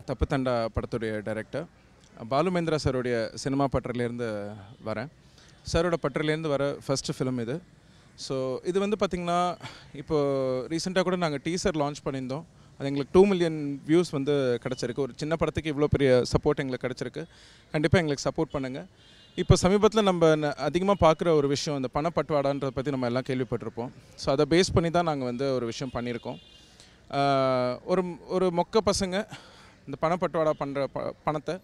தப்புத்தண்டா படத்துடைய டைரக்டர். பாலு மகேந்திரா சாருடைய சினிமா பட்டறையிலேருந்து வரேன். சாரோட பட்டறையிலேருந்து வர ஃபஸ்ட்டு ஃபிலிம் இது. ஸோ இது வந்து பார்த்திங்கன்னா, இப்போது ரீசெண்டாக கூட நாங்கள் டீசர் லான்ச் பண்ணியிருந்தோம். அது எங்களுக்கு 2 மில்லியன் வியூஸ் வந்து கிடச்சிருக்கு. ஒரு சின்ன படத்துக்கு இவ்வளோ பெரிய சப்போர்ட் எங்களுக்கு கிடச்சிருக்கு. கண்டிப்பாக எங்களுக்கு சப்போர்ட் பண்ணுங்கள். இப்போ சமீபத்தில் நம்ம அதிகமாக பார்க்குற ஒரு விஷயம், இந்த பணப்பட்டுவாடான்றதை பற்றி நம்ம எல்லாம் கேள்விப்பட்டிருப்போம். ஸோ அதை பேஸ் பண்ணி தான் நாங்கள் வந்து ஒரு விஷயம் பண்ணியிருக்கோம். ஒரு ஒரு மொக்க பசங்க இந்த பணப்பட்டுவாடா பண்ணுற பணத்தை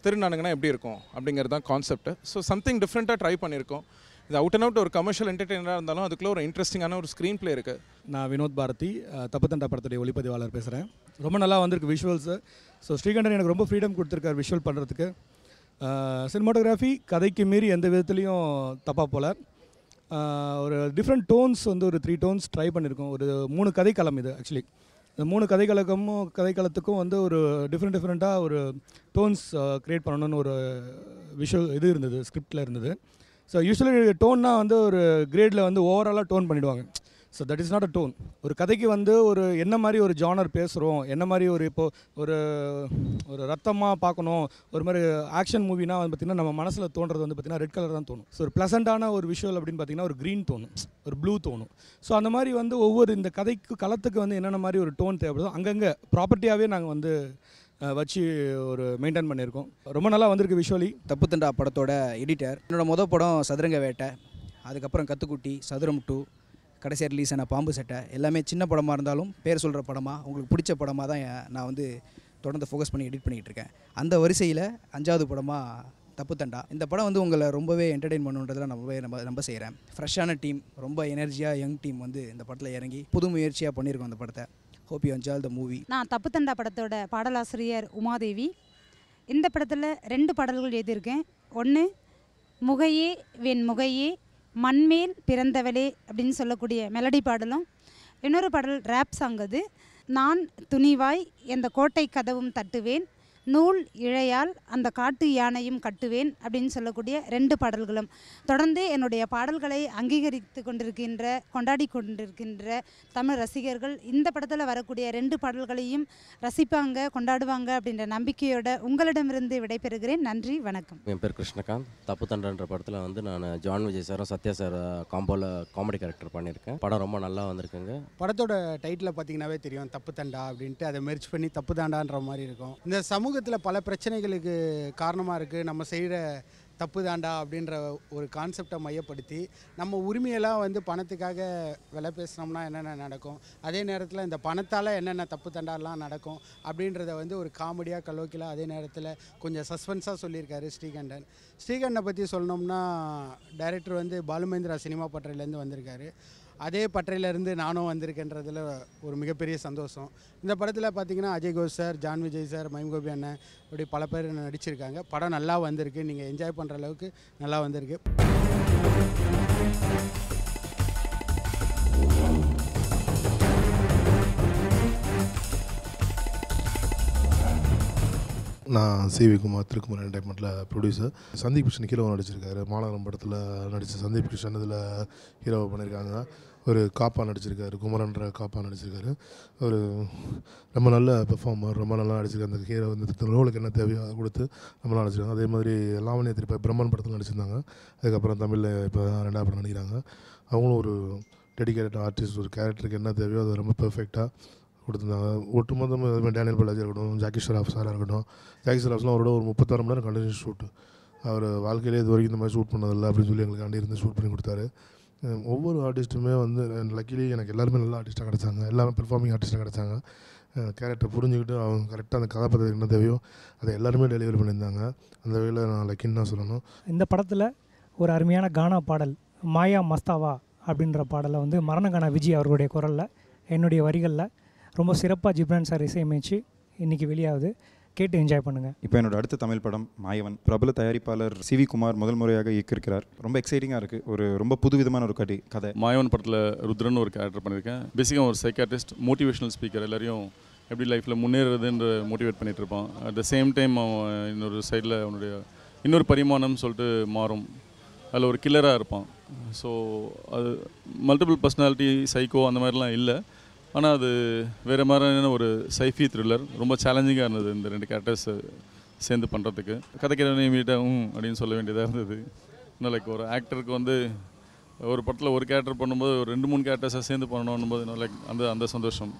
திருநானுங்கன்னா எப்படி இருக்கும் அப்படிங்கிறது தான் கான்செப்ட். ஸோ சம்திங் டிஃப்ரெண்ட்டாக ட்ரை பண்ணியிருக்கோம். இது அவுட் அண்ட் அவுட் ஒரு கமர்ஷியல் என்டர்டெய்னராக இருந்தாலும் அதுக்குள்ளே ஒரு இன்ட்ரெஸ்டிங்கான ஒரு ஸ்க்ரீன் பிளே இருக்குது. நான் வினோத் பாரதி, தப்புத்தண்டா படத்துடைய ஒளிப்பதிவாளர் பேசுகிறேன். ரொம்ப நல்லா வந்திருக்கு விஷுவல்ஸு. ஸோ ஸ்ரீகண்டன் எனக்கு ரொம்ப ஃப்ரீடம் கொடுத்துருக்காரு விஷுவல் பண்ணுறதுக்கு. சினிமாட்டோகிராஃபி கதைக்கு மீறி எந்த விதத்துலேயும் தப்பாக போல். ஒரு டிஃப்ரெண்ட் டோன்ஸ் வந்து ஒரு 3 டோன்ஸ் ட்ரை பண்ணியிருக்கோம். ஒரு 3 கதைக்களம் இது ஆக்சுவலி. இந்த 3 கதைக்களத்துக்கும் வந்து ஒரு டிஃப்ரெண்ட்டாக ஒரு டோன்ஸ் க்ரியேட் பண்ணணும்னு ஒரு விஷுவல் இது இருந்தது, ஸ்கிரிப்டில் இருந்தது. ஸோ யூஸ்வலி டோன்னா வந்து ஒரு கிரேடில் வந்து ஓவராலாக டோன் பண்ணிவிடுவாங்க. So that is not a tone. ஒரு கதைக்கு வந்து ஒரு என்ன மாதிரி ஒரு ஜானர் பேசுகிறோம், என்ன மாதிரி ஒரு இப்போது ஒரு ரத்தமாக பார்க்கணும், ஒரு மாதிரி ஆக்ஷன் மூவினா வந்து பார்த்திங்கன்னா நம்ம மனசில் தோன்றது வந்து பார்த்திங்கன்னா ரெட் கலர் தான் தோணும். ஸோ ஒரு ப்ளசண்ட்டான ஒரு விஷுவல் அப்படின்னு பார்த்திங்கன்னா ஒரு க்ரீன் தோணும், ஒரு ப்ளூ தோணும். ஸோ அந்த மாதிரி வந்து ஒவ்வொரு இந்த கதைக்கு களத்துக்கு வந்து என்னென்ன மாதிரி ஒரு டோன் தேவைப்படுதோ அங்கங்கே ப்ராப்பர்ட்டியாகவே நாங்கள் வந்து வச்சு ஒரு மெயின்டைன் பண்ணியிருக்கோம். ரொம்ப நல்லா வந்திருக்கு விஷுவலி. தப்புத்தண்டா படத்தோட எடிட்டர். என்னோடய மொதல் படம் சதுரங்க வேட்டை, அதுக்கப்புறம் கத்துக்குட்டி, சதுரம் 2, கடைசியாக ரிலீஸ் ஆன பாம்பு சட்டை, எல்லாமே சின்ன படமாக இருந்தாலும் பேர் சொல்கிற படமாக உங்களுக்கு பிடிச்ச படமாக தான் நான் வந்து தொடர்ந்து ஃபோக்கஸ் பண்ணி எடிட் பண்ணிகிட்டு இருக்கேன். அந்த வரிசையில் 5வது படமாக தப்புத்தண்டா. இந்த படம் வந்து உங்களை ரொம்பவே என்டர்டெயின் பண்ணுன்றதில் ரொம்ப செய்கிறேன். ஃப்ரெஷ்ஷான டீம், ரொம்ப எனர்ஜியாக யங் டீம் வந்து இந்த படத்தில் இறங்கி புது முயற்சியாக பண்ணியிருக்கோம் அந்த படத்தை. Hope you enjoy the movie. நான் தப்புத்தண்டா படத்தோட பாடலாசிரியர் உமாதேவி. இந்த படத்தில் 2 பாடல்கள் எழுதியிருக்கேன். ஒன்று முகையே வெண் முகையே மண்மேல் பிறந்தவளே அப்படின்னு சொல்லக்கூடிய மெலடி பாடலும், இன்னொரு பாடல் ரேப் சாங். அது நான் துணிவாய் எந்த கோட்டை கதவும் தட்டுவேன், நூல் இழையால் அந்த காட்டு யானையும் கட்டுவேன் அப்படின்னு சொல்லக்கூடிய 2 பாடல்களும். தொடர்ந்து என்னுடைய பாடல்களை அங்கீகரித்து கொண்டாடி கொண்டிருக்கின்ற தமிழ் ரசிகர்கள் இந்த படத்தில் வரக்கூடிய 2 பாடல்களையும் ரசிப்பாங்க, கொண்டாடுவாங்க அப்படின்ற நம்பிக்கையோட உங்களிடமிருந்து விடைபெறுகிறேன். நன்றி, வணக்கம். என் பேர் கிருஷ்ணகாந்த். தப்புத்தண்டான்ற படத்தில் வந்து நான் ஜான் விஜய் சாரும் சத்யா சார் காம்போவில் காமெடி கேரக்டர் பண்ணியிருக்கேன். படம் ரொம்ப நல்லா வந்திருக்குங்க. படத்தோட டைட்டில் பார்த்தீங்கன்னாவே தெரியும், தப்புத்தண்டா அப்படின்ட்டு அதை மெர்ஜ் பண்ணி தப்புதாண்டான்ற மாதிரி இருக்கும். இந்த சமூகத்தில் பல பிரச்சனைகளுக்கு காரணமாக இருக்குது நம்ம செய்கிற தப்பு தாண்டா அப்படின்ற ஒரு கான்செப்டை மையப்படுத்தி நம்ம உரிமையெல்லாம் வந்து பணத்துக்காக விலை பேசினோம்னா என்னென்ன நடக்கும், அதே நேரத்தில் இந்த பணத்தால் என்னென்ன தப்பு தண்டாலாம் நடக்கும் அப்படின்றத வந்து ஒரு காமெடியாக கலோக்கிலாக அதே நேரத்தில் கொஞ்சம் சஸ்பென்ஸாக சொல்லியிருக்காரு ஸ்ரீகண்டன். ஸ்ரீகண்டனை பற்றி சொல்லணும்னா, டைரக்டர் வந்து பாலு மகேந்திரா சினிமா பட்டறையிலேருந்து வந்திருக்காரு. அதே பட்டறையிலேருந்து நானும் வந்திருக்கேன்றதில் ஒரு மிகப்பெரிய சந்தோஷம். இந்த படத்தில் பார்த்திங்கன்னா Ajay Ghosh sir, John Vijay sir, Mime Gopi அண்ணன் இப்படி பல பேர் நடிச்சிருக்காங்க. படம் நல்லா வந்திருக்கு, நீங்கள் என்ஜாய் பண்ணுற அளவுக்கு நல்லா வந்திருக்கு. நான் சிவி குமார், திருக்குமர் என்டர்டைன்மெண்ட்டில் ப்ரொடியூசர். சந்தீப் கிருஷ்ணன் ஹீரோவை நடிச்சிருக்காரு. மாநகரம் படத்தில் நடித்த சந்தீப் கிருஷ்ணன் இதில் ஹீரோவை பண்ணியிருக்காங்க. ஒரு காப்பா நடிச்சிருக்காரு, குமரன்ற காப்பா நடிச்சிருக்காரு. ஒரு ரொம்ப நல்ல பெர்ஃபார்மர், ரொம்ப நல்லா நடிச்சிருக்காரு. அந்த ஹீரோ வந்து ரோலுக்கு என்ன தேவையோ அதை கொடுத்து ரொம்ப நடிச்சிருக்காங்க. அதே மாதிரி லாவண்யா திருப்பி பிரம்மன் படத்தில் நடிச்சிருந்தாங்க. அதுக்கப்புறம் தமிழில் இப்போ 2வது படம் நடிக்கிறாங்க. அவங்களும் ஒரு டெடிகேட்டட் ஆர்டிஸ்ட். ஒரு கேரக்டருக்கு என்ன தேவையோ அதை ரொம்ப பெர்ஃபெக்டாக கொடுத்துருந்தாங்க. ஒட்டுமொத்தமாக அதுமாதிரி டேனியல் பாலாஜி இருக்கட்டும், ஜாக்கி ஷெராஃப் சாராக இருக்கட்டும். ஜாக்கி ஷெராஃப்ஸ்லாம் அவரோட ஒரு 36 மணி நேரம் கண்டினியூஸ் ஷூட்டு. அவர் வாழ்க்கையிலே இது வரைக்கும் இந்த மாதிரி ஷூட் பண்ணதில்லை அப்படின்னு சொல்லி எங்களுக்கு அண்டி இருந்து ஷூட் பண்ணி கொடுத்தாரு. ஒவ்வொரு ஆர்டிஸ்ட்டுமே வந்து லக்கிலி எனக்கு எல்லாருமே நல்ல ஆர்டிஸ்ட்டாக கிடச்சாங்க. எல்லாமே பெர்ஃபார்மிங் ஆர்டிஸ்ட்டாக கிடச்சாங்க. கேரக்டர் புரிஞ்சுக்கிட்டு அவங்க கரெக்டாக அந்த கதாபாத்திரத்துக்கு என்ன தேவையோ அதை எல்லாருமே டெலிவரி பண்ணியிருந்தாங்க. அந்த வகையில் நான் லக்கின்னு தான் சொல்லணும். இந்த படத்தில் ஒரு அருமையான கானா பாடல் மாயா மஸ்தாவா அப்படின்ற பாடலை வந்து மரணகானா விஜய் அவர்களுடைய குரலில் என்னுடைய வரிகளில் ரொம்ப சிறப்பாக ஜிப்ரான் சார் இசையமைச்சு இன்றைக்கி வெளியாகுது. கேட்டு என்ஜாய் பண்ணுங்கள். இப்போ என்னோட அடுத்த தமிழ் படம் மாயவன். பிரபல தயாரிப்பாளர் சிவி குமார் முதல் முறையாக இயக்கியிருக்கிறார். ரொம்ப எக்ஸைட்டிங்காக இருக்குது. ரொம்ப புதுவிதமான ஒரு கதை. மாயவன் படத்தில் ருத்ரன் ஒரு கேரக்டர் பண்ணியிருக்கேன். பேசிக்காக ஒரு சைக்காட்ரிஸ்ட், மோட்டிவேஷனல் ஸ்பீக்கர். எல்லாரையும் எப்படி லைஃப்பில் முன்னேறதுன்ற மோட்டிவேட் பண்ணிகிட்டு இருப்பான். அட் த சேம் டைம் அவன் இன்னொரு சைடில் அவனுடைய இன்னொரு பரிமாணம்னு சொல்லிட்டு மாறும். அதில் ஒரு கில்லராக இருப்பான். ஸோ அது மல்டிபிள் பர்சனாலிட்டி, சைக்கோ அந்த மாதிரிலாம் இல்லை. ஆனால் அது வேறு மாதிரியான ஒரு சைஃபி த்ரில்லர், ரொம்ப சேலஞ்சிங்காக இருந்தது இந்த 2 கேரக்டர்ஸ் சேர்ந்து பண்ணுறதுக்கு. கதைக்கிறவனே மீட்ட அப்படின்னு சொல்ல வேண்டியதாக இருந்தது. இன்னும் லைக் ஒரு ஆக்டருக்கு வந்து ஒரு படத்தில் ஒரு கேரக்டர் பண்ணும்போது ஒரு 2-3 கேரக்டர்ஸை சேர்ந்து பண்ணணும் போது லைக் அந்த சந்தோஷம்.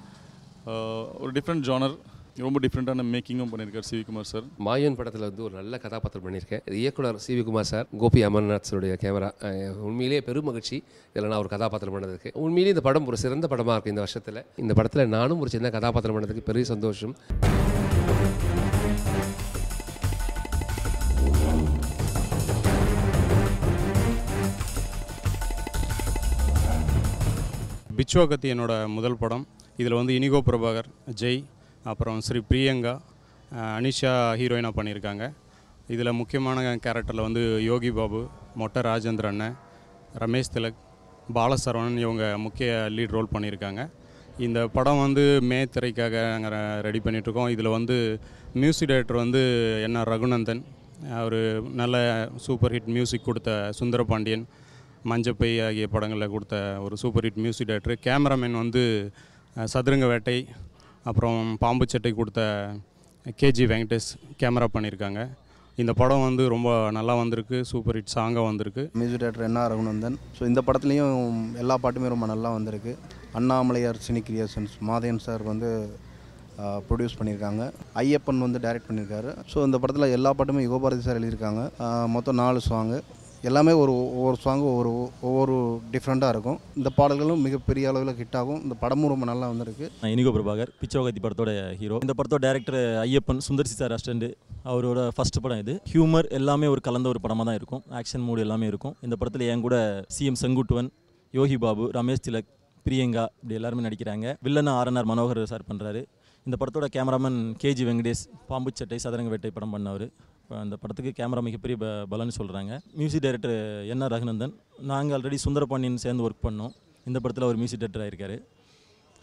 ஒரு டிஃப்ரெண்ட் ஜானர், ரொம்ப டிஃப்ரெண்ட்டான மேக்கிங்கும் பண்ணியிருக்கார் சிவி குமார் சார். மாயன் படத்தில் வந்து ஒரு நல்ல கதாபாத்திரம் பண்ணியிருக்கேன். இயக்குனர் சிவி குமார் சார், கோபி அமர்நாத் சாருடைய கேமரா. உண்மையிலேயே பெரும் மகிழ்ச்சி இதில் நான் ஒரு கதாபாத்திரம் பண்ணதுக்கு. உண்மையிலேயே இந்த படம் ஒரு சிறந்த படமாக இருக்குது இந்த வருஷத்தில். இந்த படத்தில் நானும் ஒரு சின்ன கதாபாத்திரம் பண்ணதுக்கு பெரிய சந்தோஷம். பிச்சுவாகத்தி என்னோட முதல் படம். இதில் வந்து இனிகோ பிரபாகர், ஜெய், அப்புறம் ஸ்ரீ பிரியங்கா, அனிஷா ஹீரோயினாக பண்ணியிருக்காங்க. இதில் முக்கியமான கேரக்டரில் வந்து யோகி பாபு, மொட்டை ராஜேந்திர அண்ணன், ரமேஷ் திலக், பாலசரவணன் இவங்க முக்கிய லீட் ரோல் பண்ணியிருக்காங்க. இந்த படம் வந்து மே திரைக்காக நாங்கள் ரெடி பண்ணிகிட்ருக்கோம். இதில் வந்து மியூசிக் டைரக்டர் வந்து என்ன ரகுநந்தன், ஒரு நல்ல சூப்பர் ஹிட் மியூசிக் கொடுத்த சுந்தரபாண்டியன், மஞ்சப்பை ஆகிய படங்களில் கொடுத்த ஒரு super hit music director. Cameraman வந்து சதுரங்க வேட்டை, அப்புறம் பாம்பு சட்டை கொடுத்த கேஜி வெங்கடேஷ் கேமரா பண்ணியிருக்காங்க. இந்த படம் வந்து ரொம்ப நல்லா வந்திருக்கு, சூப்பர் ஹிட் சாங்காக வந்திருக்கு. மியூசிக் டைரக்டர் என்ன ரகுநந்தன். ஸோ இந்த படத்துலேயும் எல்லா பாட்டுமே ரொம்ப நல்லா வந்திருக்கு. அண்ணாமலையார் சினி கிரியேஷன்ஸ் மாதேன் சார் வந்து ப்ரொடியூஸ் பண்ணியிருக்காங்க. ஐயப்பன் வந்து டைரக்ட் பண்ணியிருக்காரு. ஸோ இந்த படத்தில் எல்லா பாட்டுமே யுகபாரதி சார் எழுதியிருக்காங்க. மொத்தம் 4 சாங்கு, எல்லாமே ஒவ்வொரு சாங்கும் ஒவ்வொரு டிஃப்ரெண்ட்டாக இருக்கும். இந்த பாடல்களும் மிகப்பெரிய அளவில் ஹிட் ஆகும். இந்த படமும் ரொம்ப நல்லா வந்திருக்கு. இனிகோ பிரபாகர், பிச்சோகத்தி படத்தோட ஹீரோ. இந்த படத்தோட director Ayyappan, Sundar C sir assistant. அவரோட ஃபர்ஸ்ட் படம் இது. ஹியூமர் எல்லாமே ஒரு கலந்த ஒரு படமாக தான் இருக்கும். ஆக்ஷன் மூடு எல்லாமே இருக்கும். இந்த படத்தில் என் கூட சிஎம் செங்குட்டுவன், யோகி பாபு, ரமேஷ் திலக், பிரியங்கா இப்படி எல்லாருமே நடிக்கிறாங்க. வில்லனா ஆர்என்ஆர் மனோகர் சார் பண்ணுறாரு. இந்த படத்தோட கேமராமேன் கேஜி வெங்கடேஷ், பாம்பு சட்டை சதுரங்க வேட்டை படம் பண்ணவர். இப்போ அந்த படத்துக்கு கேமரா மிகப்பெரிய பலன்னு சொல்கிறாங்க. மியூசிக் டைரக்டர் என்ன ரகுநந்தன். நாங்கள் ஆல்ரெடி சுந்தரபாண்டியன் சேர்ந்து ஒர்க் பண்ணோம். இந்த படத்தில் அவர் மியூசிக் டைரக்டர் ஆகிருக்காரு.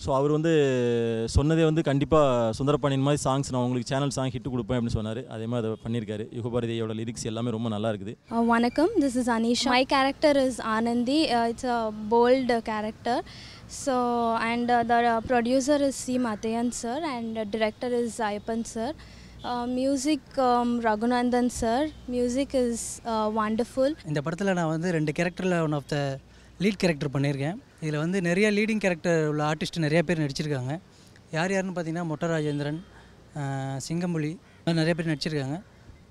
ஸோ அவர் வந்து சொன்னதே வந்து கண்டிப்பாக சுந்தரபாண்டியன் மாதிரி சாங்ஸ் நான் உங்களுக்கு சேனல் சாங் ஹிட் கொடுப்பேன் அப்படின்னு சொன்னார். அதே மாதிரி அதை பண்ணியிருக்காரு. யுகபாரதியோட லிரிக்ஸ் எல்லாமே ரொம்ப நல்லா இருக்குது. வணக்கம், this is Anisha. My character is Anandi. It's a bold character. So and the producer is C. Mathayan sir and director is Ayappan sir. Music Raghunandan sir. Music is wonderful. இந்த படத்தில் நான் வந்து 2 கேரக்டரில் one of the lead character பண்ணியிருக்கேன். இதில் வந்து நிறைய leading character உள்ள ஆர்டிஸ்ட் நிறைய பேர் நடிச்சிருக்காங்க. யாருன்னு பார்த்தீங்கன்னா மொட்டை ராஜேந்திரன், சிங்கம்புலி நிறைய பேர் நடிச்சிருக்காங்க.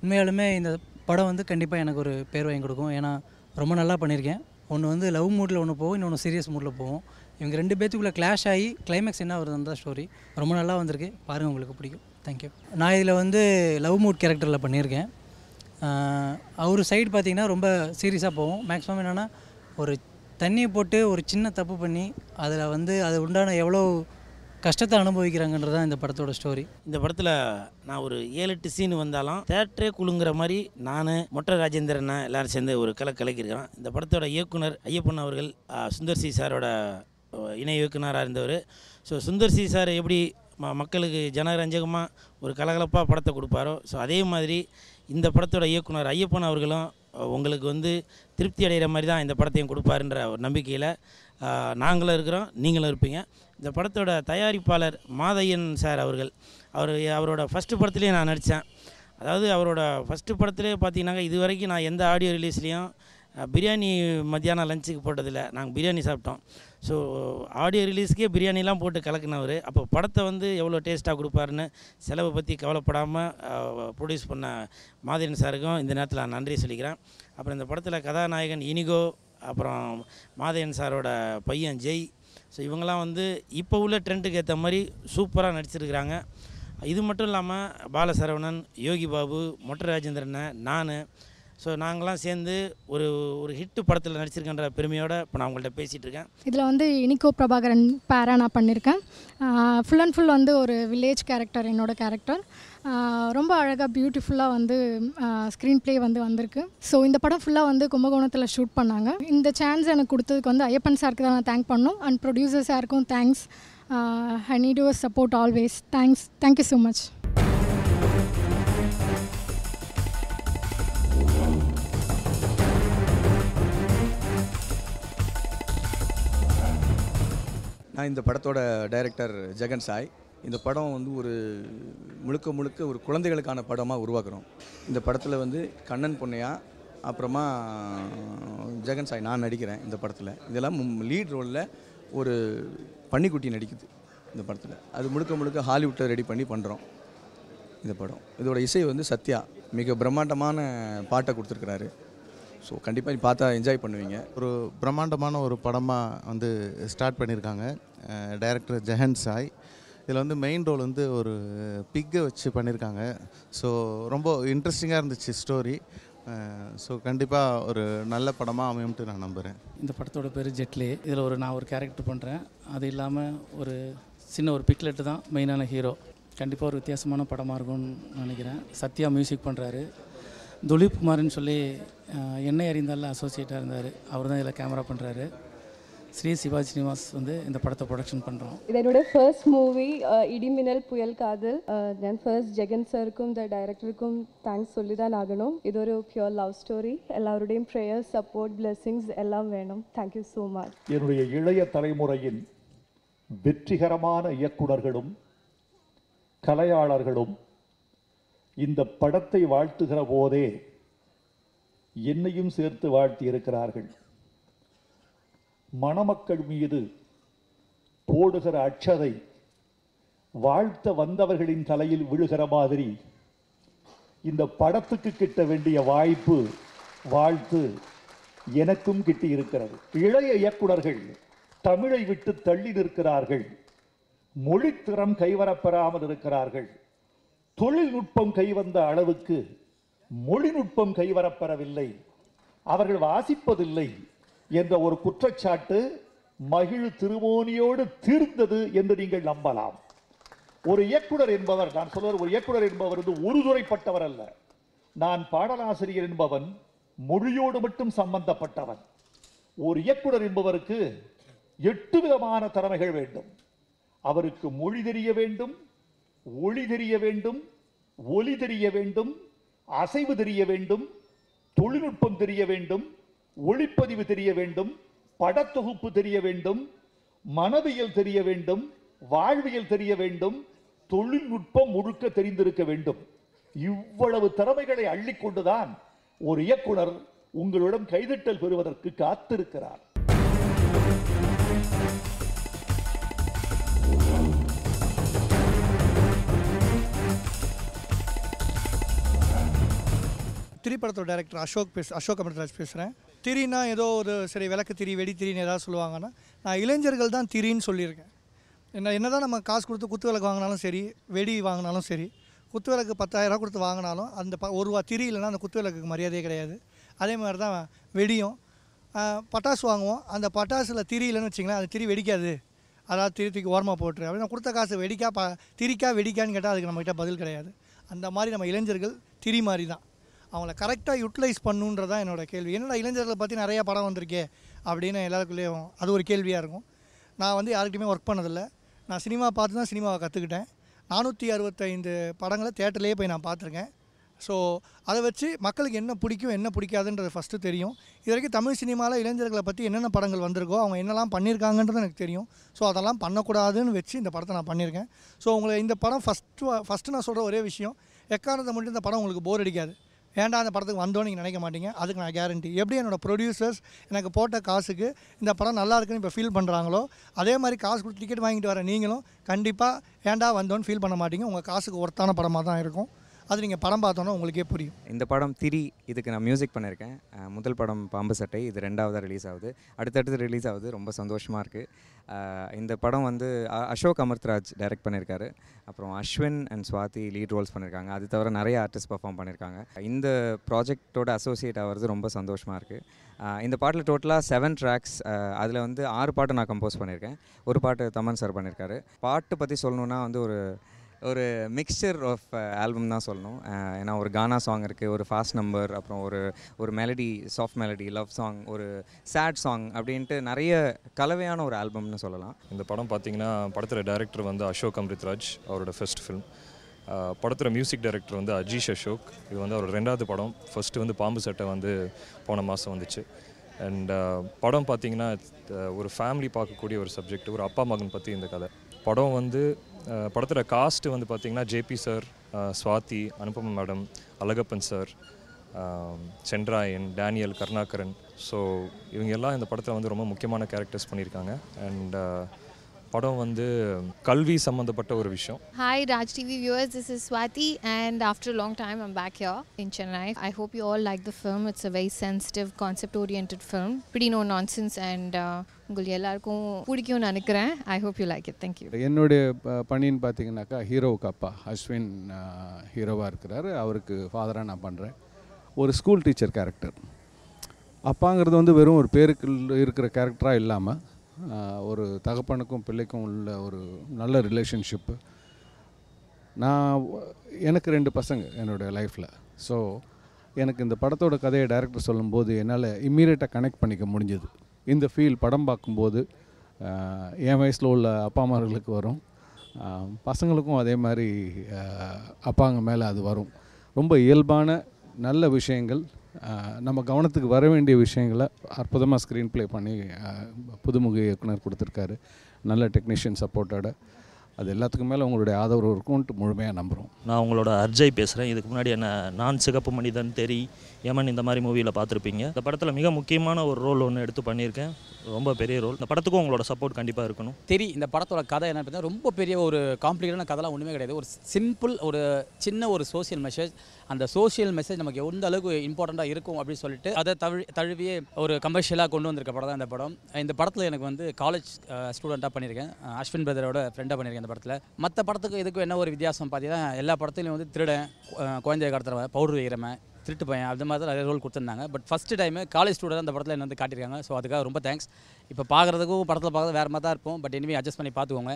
உண்மையாலுமே இந்த படம் வந்து கண்டிப்பாக எனக்கு ஒரு பேர் வாங்கி கொடுக்கும். ஏன்னா ரொம்ப நல்லா பண்ணியிருக்கேன். ஒன்று வந்து லவ் மூடில் ஒன்று போகும், இன்னொன்று சீரியஸ் மூடில் போகும். இவங்க 2 பேத்துக்குள்ளே கிளாஷ் ஆகி கிளைமேக்ஸ் என்ன வருது அந்த ஸ்டோரி ரொம்ப நல்லா வந்திருக்கு. பாருங்கள், உங்களுக்கு பிடிக்கும். தேங்க்யூ. நான் இதில் வந்து லவ் மூட் கேரக்டரில் பண்ணியிருக்கேன். அவர் சைடு பார்த்திங்கன்னா ரொம்ப சீரியஸாக போகும். மேக்ஸிமம் என்னென்னா ஒரு தண்ணியை போட்டு ஒரு சின்ன தப்பு பண்ணி அதில் வந்து அது உண்டான எவ்வளோ கஷ்டத்தை அனுபவிக்கிறாங்கன்றது தான் இந்த படத்தோட ஸ்டோரி. இந்த படத்தில் நான் ஒரு 7-8 சீன் வந்தாலும் தேட்டரே குழுங்குற மாதிரி நான் மொட்டை ராஜேந்திரன் எல்லோரும் சேர்ந்து ஒரு கலக்கியிருக்கிறேன். இந்த படத்தோட இயக்குனர் ஐயப்பன் அவர்கள் சுந்தர்சி சாரோட இணை இயக்குனராக இருந்தவர். ஸோ சுந்தர்சி சார் எப்படி மக்களுக்கு ஜனரஞ்சகமாக ஒரு கலகலப்பாக படத்தை கொடுப்பாரோ, ஸோ அதே மாதிரி இந்த படத்தோட இயக்குனர் ஐயப்பன் அவர்களும் உங்களுக்கு வந்து திருப்தி அடைகிற மாதிரி தான் இந்த படத்தையும் கொடுப்பாருன்ற ஒரு நம்பிக்கையில் நாங்களும் இருக்கிறோம், நீங்களும் இருப்பீங்க. இந்த படத்தோட தயாரிப்பாளர் மாதையன் சார் அவரோட ஃபஸ்ட்டு படத்துலேயே நான் நடித்தேன். அதாவது அவரோட ஃபஸ்ட்டு படத்துலேயே பார்த்தீங்கன்னாக்கா இது வரைக்கும் நான் எந்த ஆடியோ ரிலீஸ்லேயும் பிரியாணி மத்தியானம் லஞ்சுக்கு போட்டதில்லை. நாங்கள் பிரியாணி சாப்பிட்டோம். ஸோ ஆடியோ ரிலீஸ்க்கே பிரியாணிலாம் போட்டு கலக்குனவர். அப்போ படத்தை வந்து எவ்வளோ டேஸ்ட்டாக கொடுப்பாருன்னு செலவை பற்றி கவலைப்படாமல் ப்ரொடியூஸ் பண்ண மாதேன் சாருக்கும் இந்த நேரத்தில் நான் நன்றி சொல்லிக்கிறேன். அப்புறம் இந்த படத்தில் கதாநாயகன் இனிகோ, அப்புறம் மாதேன் சாரோட பையன் ஜெய். ஸோ இவங்கெல்லாம் வந்து இப்போ உள்ள ட்ரெண்டுக்கு ஏற்ற மாதிரி சூப்பராக நடிச்சிருக்கிறாங்க. இது மட்டும் இல்லாமல் பாலசரவணன், யோகி பாபு, மொட்டை ராஜேந்திரன், நான், ஸோ நாங்களாம் சேர்ந்து ஒரு ஹிட்டு படத்தில் நடிச்சிருக்கின்ற பெருமையோடு இப்போ நான் உங்கள்கிட்ட பேசிகிட்டு இருக்கேன். இதில் வந்து இனிகோ பிரபாகரன் பேரா நான் பண்ணியிருக்கேன். ஃபுல் அண்ட் ஃபுல் வந்து ஒரு வில்லேஜ் கேரக்டர் என்னோட கேரக்டர். ரொம்ப அழகாக பியூட்டிஃபுல்லாக வந்து ஸ்க்ரீன் ப்ளே வந்து வந்திருக்கு. ஸோ இந்த படம் ஃபுல்லாக வந்து கும்பகோணத்தில் ஷூட் பண்ணாங்க. இந்த சான்ஸ் எனக்கு கொடுத்ததுக்கு வந்து ஐயப்பன் சாருக்கு தான் நான் தேங்க் பண்ணணும். அண்ட் ப்ரொடியூசர் சாருக்கும் thanks. I need your support always. Thank you so much. நான் இந்த படத்தோட டைரக்டர் ஜெகன் சாய். இந்த படம் வந்து ஒரு முழுக்க ஒரு குழந்தைகளுக்கான படமாக உருவாக்குறோம். இந்த படத்தில் வந்து கண்ணன் பொன்னையா, அப்புறமா ஜெகன் சாய், நான் நடிக்கிறேன் இந்த படத்தில். இதெல்லாம் லீட் ரோலில் ஒரு பன்னிக்குட்டி நடிக்குது இந்த படத்தில். அது முழுக்க ஹாலிவுட்டை ரெடி பண்ணி பண்ணுறோம் இந்த படம். இதோட இசை வந்து சத்யா மிக பிரம்மாண்டமான பாட்டை கொடுத்துருக்குறாரு. ஸோ கண்டிப்பாக நீ பார்த்தா என்ஜாய் பண்ணுவீங்க. ஒரு பிரம்மாண்டமான ஒரு படமாக வந்து ஸ்டார்ட் பண்ணியிருக்காங்க டைரக்டர் ஜெகன் சாய். இதில் வந்து மெயின் ரோல் வந்து ஒரு பிக்கை வச்சு பண்ணியிருக்காங்க. ஸோ ரொம்ப இன்ட்ரெஸ்டிங்காக இருந்துச்சு ஸ்டோரி. ஸோ கண்டிப்பாக ஒரு நல்ல படமாக அமையும்ட்டு நான் நம்புகிறேன். இந்த படத்தோட பேர் ஜெட்லே. இதில் நான் ஒரு கேரக்டர் பண்ணுறேன். அது இல்லாமல் ஒரு சின்ன ஒரு பிக்லெட்டு தான் மெயினான ஹீரோ. கண்டிப்பாக ஒரு வித்தியாசமான படமாக இருக்கும்னு நினைக்கிறேன். சத்யா மியூசிக் பண்ணுறாரு. துலீப் குமார்னு சொல்லி என்னை அறிந்தால அசோசியேட்டாக இருந்தார். அவர் தான் இதில் கேமரா பண்ணுறாரு. ஸ்ரீ சிவாஜி ஸ்ரீனிவாஸ் வந்து இந்த படத்தை ப்ரொடக்ஷன் பண்ணுறோம். இது என்னோட ஃபர்ஸ்ட் மூவி இடிமின்னல் புயல் காதல். தென் ஃபர்ஸ்ட் ஜெகன் சாருக்கும் இந்த டைரக்டருக்கும் தேங்க்ஸ் சொல்லி தான் ஆகணும். இது ஒரு பியூர் லவ் ஸ்டோரி. எல்லாருடையும் ப்ரேயர்ஸ், சப்போர்ட், பிளெஸிங்ஸ் எல்லாம் வேணும். Thank you so much. என்னுடைய இளைய தலைமுறையின் வெற்றிகரமான இயக்குனர்களும் கலையாளர்களும் இந்த படத்தை வாழ்த்துகிற போதே என்னையும் சேர்த்து வாழ்த்தி இருக்கிறார்கள். மணமக்கள் மீது போடுகிற அட்சதை வாழ்த்த வந்தவர்களின் தலையில் விழுகிற மாதிரி இந்த படத்துக்கு கிட்ட வேண்டிய வாய்ப்பு, வாழ்த்து எனக்கும் கிட்டி இருக்கிறது. இளைய இயக்குனர்கள் தமிழை விட்டு தள்ளி நிற்கிறார்கள். மொழித்திறம் கைவரப்பெறாமல் இருக்கிறார்கள். தொழில்நுட்பம் கைவந்த அளவுக்கு மொழிநுட்பம் கைவரப்பெறவில்லை, அவர்கள் வாசிப்பதில்லை என்ற ஒரு குற்றச்சாட்டு மகிழ் திருமோனியோடு தீர்ந்தது என்று நீங்கள் நம்பலாம். ஒரு இயக்குனர் என்பவர், நான் சொல்வது ஒரு இயக்குனர் என்பவர் வந்து ஒரு துறைப்பட்டவர் அல்ல. நான் பாடலாசிரியர் என்பவன் மொழியோடு மட்டும் சம்பந்தப்பட்டவன். ஒரு இயக்குனர் என்பவருக்கு 8 விதமான திறமைகள் வேண்டும். அவருக்கு மொழி தெரிய வேண்டும், ஒளி தெரிய வேண்டும், ஒலி தெரிய வேண்டும், அசைவு தெரிய வேண்டும், தொழில்நுட்பம் தெரிய வேண்டும், ஒளிப்பதிவு தெரிய வேண்டும், படத்தொகுப்பு தெரிய வேண்டும், மனவியல் தெரிய வேண்டும், வாழ்வியல் தெரிய வேண்டும், தொழில்நுட்பம் முழுக்க தெரிந்திருக்க வேண்டும். இவ்வளவு திறமைகளை அள்ளிக்கொண்டுதான் ஒரு இயக்குனர் உங்களிடம் கைதட்டல் பெறுவதற்கு காத்திருக்கிறார். திரைப்படத்தோட டைரக்டர் அசோக் அமிர்தராஜ் பேசுகிறேன். திரினா ஏதோ ஒரு சரி விளக்கு திரி, வெடி திரின்னு ஏதாவது சொல்லுவாங்கன்னா, நான் இளைஞர்கள் தான் திரின்னு சொல்லியிருக்கேன். என்ன தான் நம்ம காசு கொடுத்து குத்து விளக்கு வாங்கினாலும் சரி, வெடி வாங்கினாலும் சரி, குத்து விளக்கு 10,000 ரூபா கொடுத்து வாங்கினாலும் அந்த ஒரு ரூபா திரி இல்லைன்னா அந்த குத்து விளக்குக்கு மரியாதையே கிடையாது. அதே மாதிரி தான் வெடியும். பட்டாசு வாங்குவோம், அந்த பட்டாசில் திரி இல்லைன்னு வச்சிங்களேன், அது திரி வெடிக்காது, அதாவது திருத்திக்கு ஓரமாக போட்டுரு அப்படின்னு கொடுத்த காசு திரிக்கா வெடிக்கான்னு கேட்டால் அதுக்கு நம்மகிட்ட பதில் கிடையாது. அந்த மாதிரி நம்ம இளைஞர்கள் திரி மாதிரி தான். அவங்கள கரெக்டாக யூட்டிலைஸ் பண்ணுன்றதான் என்னோடய கேள்வி. என்னடா இளைஞர்களை பற்றி நிறையா படம் வந்திருக்கே அப்படின்னு எல்லாருக்குள்ளேயும் அது ஒரு கேள்வியாக இருக்கும். நான் வந்து யாருக்கிட்டையுமே ஒர்க் பண்ணதில்லை. நான் சினிமா பார்த்து தான் சினிமாவை கற்றுக்கிட்டேன். 465 படங்களை தேட்டர்லேயே போய் நான் பார்த்துருக்கேன். ஸோ அதை வச்சு மக்களுக்கு என்ன பிடிக்கும் என்ன பிடிக்காதுன்றது ஃபஸ்ட்டு தெரியும். இது வரைக்கும் தமிழ் சினிமாவில் இளைஞர்களை பற்றி என்னென்ன படங்கள் வந்திருக்கோ, அவங்க என்னெல்லாம் பண்ணியிருக்காங்கன்றது எனக்கு தெரியும். ஸோ அதெல்லாம் பண்ணக்கூடாதுன்னு வச்சு இந்த படத்தை நான் பண்ணியிருக்கேன். ஸோ உங்களை இந்த படம் ஃபஸ்ட்டு நான் சொல்கிற ஒரே விஷயம், எக்காரணத்தை மட்டும் இந்த படம் உங்களுக்கு போர் அடிக்காது. ஏன்டா அந்த படத்துக்கு வந்தோன்னு நீங்கள் நினைக்க மாட்டீங்க. அதுக்கு நான் கேரண்டி. எப்படி என்னோடய ப்ரொடியூசர்ஸ் எனக்கு போட்ட காசுக்கு இந்த படம் நல்லா இருக்குன்னு இப்போ ஃபீல் பண்ணுறாங்களோ, அதே மாதிரி காசு கொடுத்து டிக்கெட் வாங்கிட்டு வர நீங்களும் கண்டிப்பாக ஏன்டா வந்தோன்னு ஃபீல் பண்ண மாட்டீங்க. உங்கள் காசுக்கு ஒர்த்தான படமாக தான் இருக்கும். அது நீங்கள் படம் பார்த்தோன்னா உங்களுக்கே புரியும். இந்த படம் திரி, இதுக்கு நான் மியூசிக் பண்ணியிருக்கேன். முதல் படம் பாம்பு சட்டை, இது 2வது ரிலீஸ் ஆகுது. அடுத்தடுத்து ரிலீஸ் ஆகுது. ரொம்ப சந்தோஷமாக இருக்குது. இந்த படம் வந்து அசோக் அமிர்தராஜ் டைரக்ட் பண்ணியிருக்காரு. அப்புறம் Ashwin and Swathi lead roles பண்ணியிருக்காங்க. அது தவிர நிறைய ஆர்டிஸ்ட் பர்ஃபார்ம் பண்ணியிருக்காங்க. இந்த ப்ராஜெக்டோட அசோசியேட் ஆகிறது ரொம்ப சந்தோஷமாக இருக்குது. இந்த பாட்டில் டோட்டலாக 7 ட்ராக்ஸ். அதில் வந்து 6 பாட்டு நான் கம்போஸ் பண்ணியிருக்கேன். ஒரு பாட்டு தமன் சார் பண்ணியிருக்காரு. பாட்டு பற்றி சொல்லணுன்னா வந்து ஒரு மிக்சர் ஆஃப் ஆல்பம் தான் சொல்லணும். ஏன்னா ஒரு கானா சாங் இருக்குது, ஒரு ஃபாஸ்ட் நம்பர், அப்புறம் ஒரு melody, soft melody, love song, ஒரு சேட் சாங் அப்படின்ட்டு நிறைய கலவையான ஒரு ஆல்பம்னு சொல்லலாம். இந்த படம் பார்த்திங்கன்னா படத்தில் டைரக்டர் வந்து அசோக் அமிர்தராஜ், அவரோட ஃபர்ஸ்ட் ஃபிலிம். படத்தில் மியூசிக் டைரக்டர் வந்து அஜீஷ் அசோக். இது வந்து அவர் 2வது படம். ஃபஸ்ட்டு வந்து பாம்பு சட்டை வந்து போன மாதம் வந்துச்சு. அண்ட் படம் பார்த்தீங்கன்னா ஒரு ஃபேமிலி பார்க்கக்கூடிய ஒரு சப்ஜெக்ட், ஒரு அப்பா மகன் பற்றி இந்த கதை. படம் வந்து படத்தோட காஸ்ட்டு வந்து பார்த்திங்கன்னா JP sir, Swathi, Anupama madam, Alagappan sir, Sendrayan, Daniel, Karunakaran. So இவங்க எல்லாம் இந்த படத்தில் வந்து ரொம்ப முக்கியமான கேரக்டர்ஸ் பண்ணியிருக்காங்க. அண்ட் படம் வந்து கல்வி சம்மந்தப்பட்ட ஒரு விஷயம். Hi Raj TV viewers, this is Swati and after a long time I'm back here in Chennai. I hope you all like the film. It's a very sensitive, concept oriented film. Pretty no nonsense and உங்களுக்கு எல்லாருக்கும் பிடிக்கும்னு நினைக்கிறேன். I hope you like it. Thank you. என்னுடைய பணின்னு பார்த்தீங்கன்னாக்கா ஹீரோவுக்கு அப்பா அஸ்வின் ஹீரோவாக இருக்கிறாரு. அவருக்கு ஃபாதராக நான் பண்ணுறேன். ஒரு ஸ்கூல் டீச்சர் கேரக்டர். அப்பாங்கிறது வந்து வெறும் ஒரு பேருக்கு இருக்கிற கேரக்டராக இல்லாமல் ஒரு தகப்பனுக்கும் பிள்ளைக்கும் உள்ள ஒரு நல்ல ரிலேஷன்ஷிப்பு. எனக்கு 2 பசங்க என்னோடய லைஃப்பில். ஸோ எனக்கு இந்த படத்தோட கதையை டைரக்டர் சொல்லும்போது என்னால் இம்மீடியட்டாக கனெக்ட் பண்ணிக்க முடிஞ்சது. இந்த ஃபீல் படம் பார்க்கும்போது என் வயசில் உள்ள அப்பா அம்மார்களுக்கு வரும், பசங்களுக்கும் அதே மாதிரி அப்பாங்க மேலே அது வரும். ரொம்ப இயல்பான நல்ல விஷயங்கள், நம்ம கவனத்துக்கு வர வேண்டிய விஷயங்களை அற்புதமாக ஸ்க்ரீன் ப்ளே பண்ணி புதுமுக இயக்குனர் கொடுத்துருக்காரு. நல்ல டெக்னீஷியன் சப்போர்ட்டோட. அது எல்லாத்துக்கும் மேலே உங்களுடைய ஆதரவு இருக்கும்ட்டு முழுமையாக நம்புகிறோம். நான் உங்களோட அர்ஜய் பேசுகிறேன். இதுக்கு முன்னாடி என்ன நான் சிகப்பு மனிதன், தெரி, யமன் இந்த மாதிரி மூவியில் பார்த்துருப்பீங்க. இந்த படத்தில் மிக முக்கியமான ஒரு ரோல் ஒன்று எடுத்து பண்ணியிருக்கேன். ரொம்ப பெரிய ரோல். இந்த படத்துக்கும் உங்களோட சப்போர்ட் கண்டிப்பாக இருக்கணும். தெரி இந்த படத்தோட கதை என்ன பார்த்தீங்கன்னா ரொம்ப பெரிய ஒரு காம்ப்ளிகேட்டான கதைலாம் ஒன்றுமே கிடையாது. ஒரு சிம்பிள் ஒரு சின்ன ஒரு சோஷியல் மெசேஜ். அந்த சோஷியல் மெசேஜ் நமக்கு எந்த அளவுக்கு இம்பார்ட்டண்ட்டாக இருக்கும் அப்படின்னு சொல்லிட்டு அதை தழுவியே ஒரு கமர்ஷியலாக கொண்டு வந்திருக்க படம் தான் இந்த படம். இந்த படத்தில் எனக்கு வந்து காலேஜ் ஸ்டூடெண்ட்டாக பண்ணியிருக்கேன். அஸ்வின் பிரதரோட ஃப்ரெண்டாக பண்ணியிருக்கேன் இந்த படத்தில். மற்ற படத்துக்கு இதுக்கும் என்ன ஒரு வித்தியாசம் பார்த்தீங்கன்னா எல்லா படத்துலையும் வந்து திருடன், குழந்தைய கடத்துறவன், பவுடர் வைக்கிறவன், திருட்டு பையன் அது மாதிரி தான் நிறைய ரோல் கொடுத்துருந்தாங்க. But first time college student அந்த படத்தில் என்ன வந்து காட்டியிருக்காங்க. ஸோ அதுக்காக ரொம்ப தேங்க்ஸ். இப்போ பார்க்குறதுக்கும் படத்தில் பார்க்குறது வேறு மாதிரி தான் இருப்போம். பட் இனிமேல் அட்ஜஸ்ட் பண்ணி பார்த்துக்கோங்க.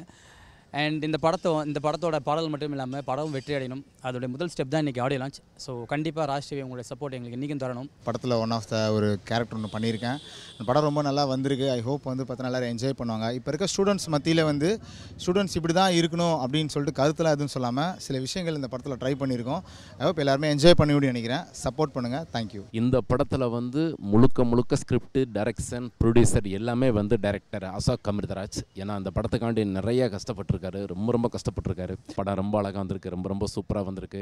அண்ட் இந்த படத்தோட பாடல் மட்டும் இல்லாமல் படம் வெற்றி அடையணும். அதோடைய முதல் ஸ்டெப் தான் இன்றைக்கி ஆடியோ லான்ச். ஸோ கண்டிப்பாக ராஜ் டிவி உங்களுடைய சப்போர்ட் எங்களுக்கு இன்றைக்கும் தரணும். படத்தில் ஒன் ஆஃப் த ஒரு கேரக்டர் ஒன்று பண்ணியிருக்கேன். அந்த படம் ரொம்ப நல்லா வந்திருக்கு. ஐ ஹோப் வந்து பார்த்தா எல்லாரும் என்ஜாய் பண்ணுவாங்க. இப்போ இருக்க ஸ்டூடெண்ட்ஸ் மத்தியில் வந்து ஸ்டூடெண்ட்ஸ் இப்படி தான் இருக்கணும் அப்படின்னு சொல்லிட்டு கருத்தெல்லாம் எதுவும் சொல்லாமல் சில விஷயங்கள் இந்த படத்தில் ட்ரை பண்ணியிருக்கோம். ஐ ஹோப் எல்லாருமே என்ஜாய் பண்ணி முடியும் நினைக்கிறேன். சப்போர்ட் பண்ணுங்கள். தேங்க்யூ. இந்த படத்தில் வந்து முழுக்க ஸ்கிரிப்ட், டைரக்ஷன், ப்ரொடியூசர் எல்லாமே வந்து டைரக்டர் அசோக் அமிர்தராஜ். ஏன்னா அந்த படத்துக்காண்டி நிறைய கஷ்டப்பட்டிருக்காரு. ரொம்ப கஷ்டப்பட்டிருக்காரு. படம் ரொம்ப அழகாக வந்திருக்கு. ரொம்ப சூப்பராக வந்திருக்கு.